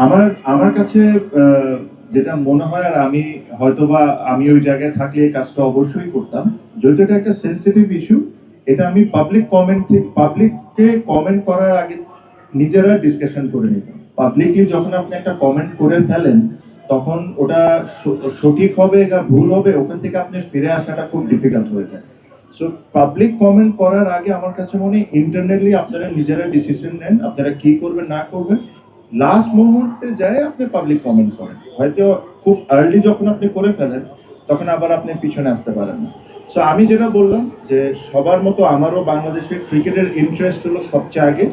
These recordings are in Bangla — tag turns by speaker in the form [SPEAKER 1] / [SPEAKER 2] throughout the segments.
[SPEAKER 1] আমার আমার কাছে যেটা মনে হয়, আর আমি হয়তোবা আমি ওই জায়গায় থাকলে এই কাজটা অবশ্যই করতাম। যেহেতু এটা একটা সেনসিটিভ ইস্যু, এটা আমি পাবলিককে কমেন্ট করার আগে নিজেরা ডিসকাশন করে নিতাম। পাবলিকলি যখন আপনি একটা কমেন্ট করে ফেলেন, তখন ওটা সঠিক হবে না ভুল হবে, ওখান থেকে আপনি ফিরে আসাটা খুব ডিফিকাল্ট হয়ে যায়। সো পাবলিক কমেন্ট করার আগে আমার কাছে মনে হয় ইন্টারনালি আপনারা নিজেরা ডিসিশন নেন, আপনারা কি করবেন না করবেন। লাস্ট মুহূর্তে যায় আপনি পাবলিক কমেন্ট করেন, হয়তো খুব আর্লি যখন আপনি করে ফেলেন, তখন আবার আপনি পিছনে আসতে পারেন না। সো আমি যেটা বললাম যে সবার মতো আমারও বাংলাদেশের ক্রিকেটের ইন্টারেস্ট হলো সবচেয়ে আগে,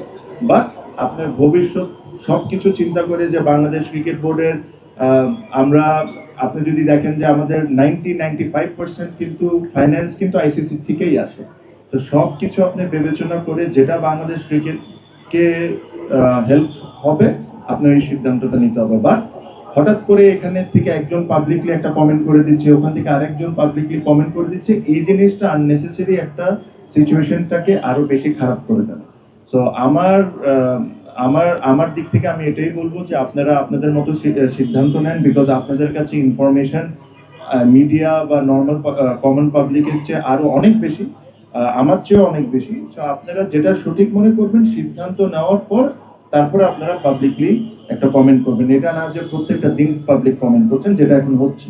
[SPEAKER 1] বাট আপনার ভবিষ্যৎ সবকিছু চিন্তা করে যে বাংলাদেশ ক্রিকেট বোর্ডের আমরা, আপনি যদি দেখেন যে আমাদের 95% কিন্তু ফাইন্যান্স কিন্তু আইসিসি থেকেই আসে। তো সব কিছু আপনি বিবেচনা করে যেটা বাংলাদেশ ক্রিকেটকে হেল্প হবে, আপনার এই সিদ্ধান্তটা নিতে হবে। বা হঠাৎ করে এখানে থেকে একজন পাবলিকলি একটা কমেন্ট করে দিচ্ছে, ওখান থেকে আরেকজন পাবলিকলি কমেন্ট করে দিচ্ছে, এই জিনিসটা আননেসেসারি একটা সিচুয়েশনটাকে আরো বেশি খারাপ করে দেয়। সো আমার আমার দিক থেকে আমি এটাই বলবো যে আপনারা আপনাদের মতো সিদ্ধান্ত নেন, বিকজ আপনাদের কাছে ইনফরমেশন মিডিয়া বা নর্মাল কমন পাবলিকের চেয়ে আরো অনেক বেশি, আমার চেয়েও অনেক বেশি। সো আপনারা যেটা সঠিক মনে করবেন সিদ্ধান্ত নেওয়ার পর তারপরে আপনারা পাবলিকলি একটা কমেন্ট করবেন, এটা না যে প্রত্যেকটা দিন পাবলিক কমেন্ট করছেন, যেটা এখন হচ্ছে।